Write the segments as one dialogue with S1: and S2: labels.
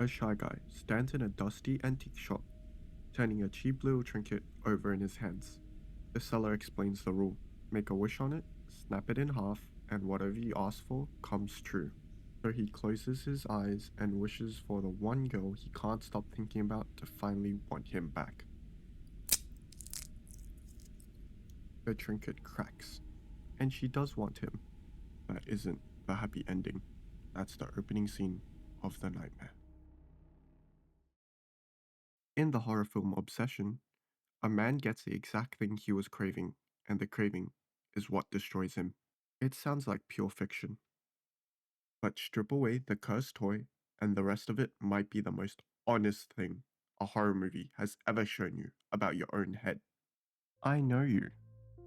S1: A shy guy stands in a dusty antique shop, turning a cheap little trinket over in his hands. The seller explains the rule: make a wish on it, snap it in half, and whatever you ask for comes true. So he closes his eyes and wishes for the one girl he can't stop thinking about to finally want him back. The trinket cracks, and she does want him. That isn't the happy ending. That's the opening scene of the nightmare. In the horror film Obsession, a man gets the exact thing he was craving, and the craving is what destroys him. It sounds like pure fiction. But strip away the cursed toy, and the rest of it might be the most honest thing a horror movie has ever shown you about your own head. I know you,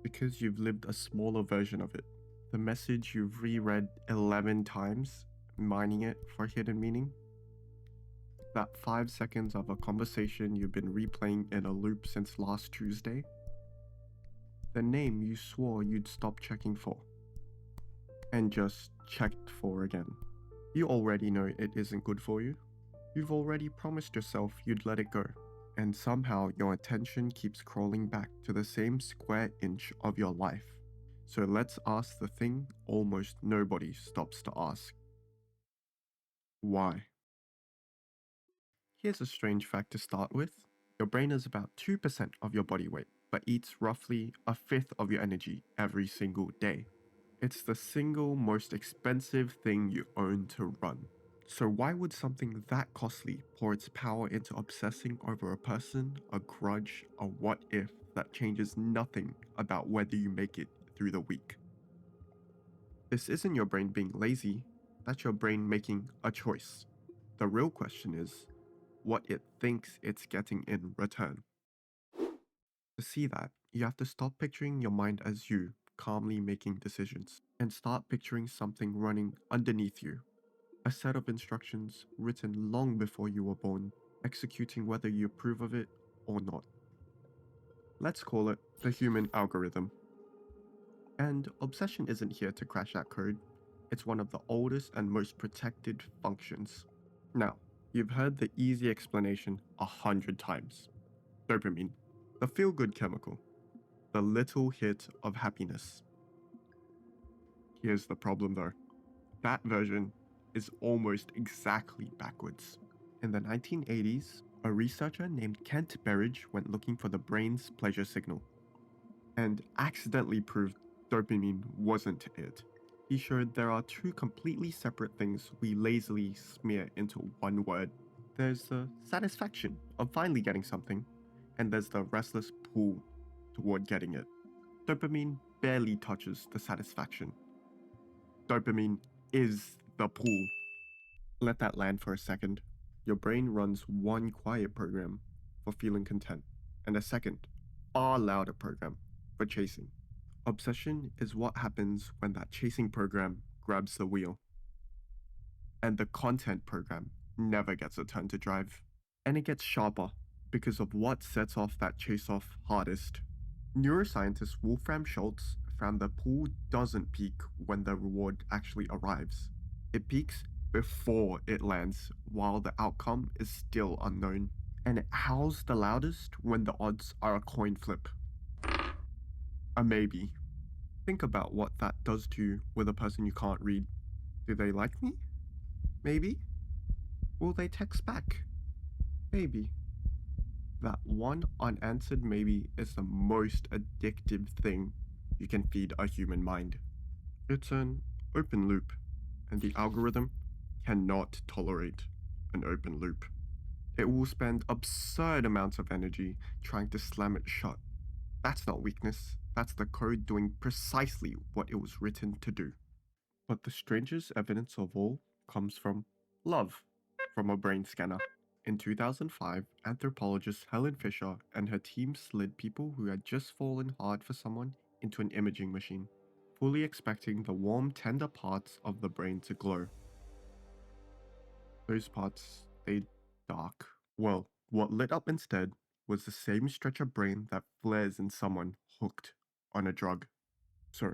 S1: because you've lived a smaller version of it. The message you've reread 11 times, mining it for hidden meaning. That 5 seconds of a conversation you've been replaying in a loop since last Tuesday. The name you swore you'd stop checking for, and just checked for again. You already know it isn't good for you. You've already promised yourself you'd let it go, and somehow your attention keeps crawling back to the same square inch of your life. So let's ask the thing almost nobody stops to ask. Why? Here's a strange fact to start with. Your brain is about 2% of your body weight, but eats roughly a fifth of your energy every single day. It's the single most expensive thing you own to run. So why would something that costly pour its power into obsessing over a person, a grudge, a what if that changes nothing about whether you make it through the week? This isn't your brain being lazy, that's your brain making a choice. The real question is, what it thinks it's getting in return. To see that, you have to stop picturing your mind as you, calmly making decisions, and start picturing something running underneath you. A set of instructions written long before you were born, executing whether you approve of it or not. Let's call it the human algorithm. And obsession isn't here to crash that code, it's one of the oldest and most protected functions. Now, you've heard the easy explanation 100 times. Dopamine, the feel-good chemical, the little hit of happiness. Here's the problem though. That version is almost exactly backwards. In the 1980s, a researcher named Kent Berridge went looking for the brain's pleasure signal and accidentally proved dopamine wasn't it. He showed there are two completely separate things we lazily smear into one word. There's the satisfaction of finally getting something, and there's the restless pull toward getting it. Dopamine barely touches the satisfaction. Dopamine is the pull. Let that land for a second. Your brain runs one quiet program for feeling content, and a second, far louder program for chasing. Obsession is what happens when that chasing program grabs the wheel. And the content program never gets a turn to drive. And it gets sharper because of what sets off that chase off hardest. Neuroscientist Wolfram Schultz found the pull doesn't peak when the reward actually arrives. It peaks before it lands, while the outcome is still unknown. And it howls the loudest when the odds are a coin flip. A maybe. Think about what that does to you with a person you can't read. Do they like me? Maybe. Will they text back? Maybe. That one unanswered maybe is the most addictive thing you can feed a human mind. It's an open loop, and the algorithm cannot tolerate an open loop. It will spend absurd amounts of energy trying to slam it shut. That's not weakness, that's the code doing precisely what it was written to do. But the strangest evidence of all comes from love, from a brain scanner. In 2005, anthropologist Helen Fisher and her team slid people who had just fallen hard for someone into an imaging machine, fully expecting the warm, tender parts of the brain to glow. Those parts stayed dark. Well, what lit up instead was the same stretch of brain that flares in someone hooked on a drug. So,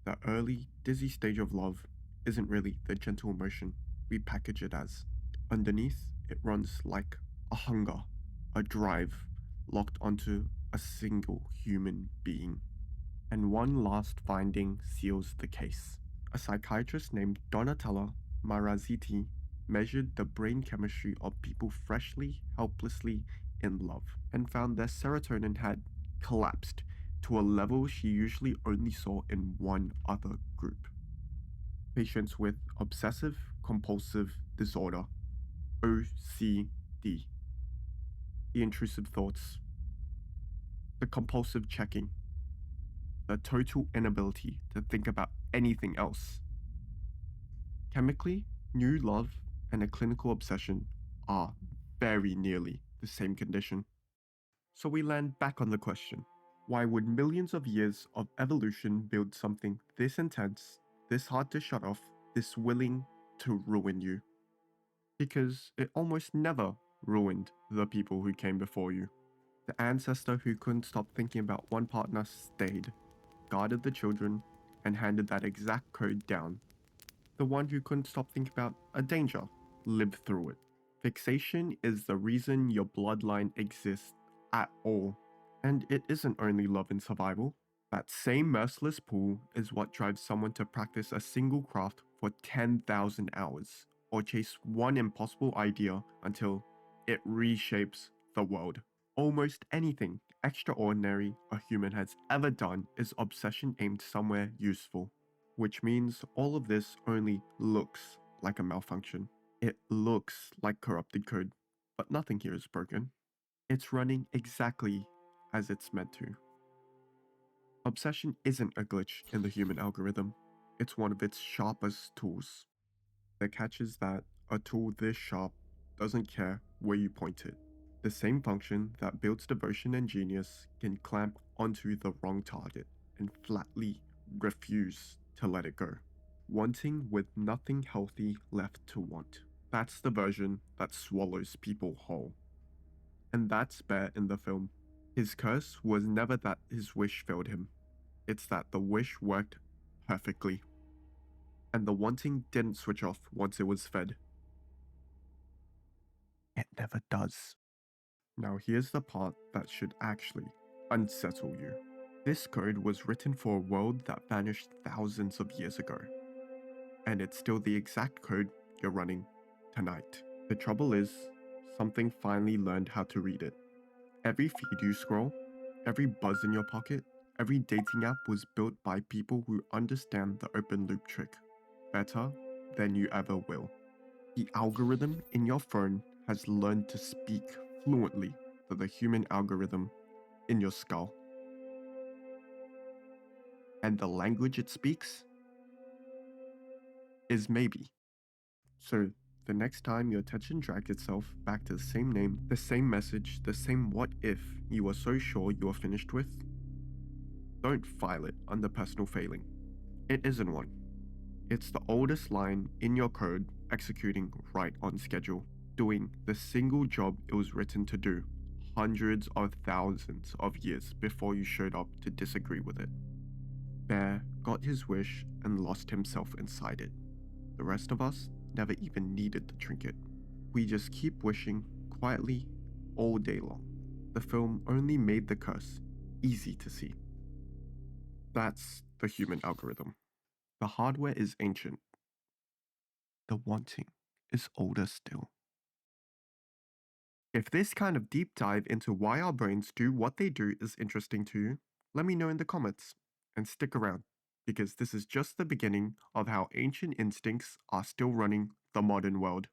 S1: that early, dizzy stage of love isn't really the gentle emotion we package it as. Underneath, it runs like a hunger, a drive, locked onto a single human being. And one last finding seals the case. A psychiatrist named Donatella Marazziti measured the brain chemistry of people freshly, helplessly in love and found their serotonin had collapsed to a level she usually only saw in one other group: patients with obsessive compulsive disorder, OCD. The intrusive thoughts, the compulsive checking, the total inability to think about anything else. Chemically, new love and a clinical obsession are very nearly the same condition. So we land back on the question: why would millions of years of evolution build something this intense, this hard to shut off, this willing to ruin you? Because it almost never ruined the people who came before you. The ancestor who couldn't stop thinking about one partner stayed, guarded the children, and handed that exact code down. The one who couldn't stop thinking about a danger lived through it. Fixation is the reason your bloodline exists at all. And it isn't only love and survival. That same merciless pull is what drives someone to practice a single craft for 10,000 hours, or chase one impossible idea until it reshapes the world. Almost anything extraordinary a human has ever done is obsession aimed somewhere useful, which means all of this only looks like a malfunction. It looks like corrupted code, but nothing here is broken. It's running exactly as it's meant to. Obsession isn't a glitch in the human algorithm, it's one of its sharpest tools. The catch is that a tool this sharp doesn't care where you point it. The same function that builds devotion and genius can clamp onto the wrong target and flatly refuse to let it go. Wanting with nothing healthy left to want. That's the version that swallows people whole. And that's Bear in the film. His curse was never that his wish failed him, it's that the wish worked perfectly. And the wanting didn't switch off once it was fed. It never does. Now here's the part that should actually unsettle you. This code was written for a world that vanished thousands of years ago, and it's still the exact code you're running tonight. The trouble is, something finally learned how to read it. Every feed you scroll, every buzz in your pocket, every dating app was built by people who understand the open loop trick better than you ever will. The algorithm in your phone has learned to speak fluently to the human algorithm in your skull. And the language it speaks is maybe. So the next time your attention drags itself back to the same name, the same message, the same what if you are so sure you are finished with, don't file it under personal failing. It isn't one. It's the oldest line in your code executing right on schedule, doing the single job it was written to do hundreds of thousands of years before you showed up to disagree with it. Bear got his wish and lost himself inside it. The rest of us never even needed the trinket. We just keep wishing quietly all day long. The film only made the curse easy to see. That's the human algorithm. The hardware is ancient. The wanting is older still. If this kind of deep dive into why our brains do what they do is interesting to you, let me know in the comments. And stick around, because this is just the beginning of how ancient instincts are still running the modern world.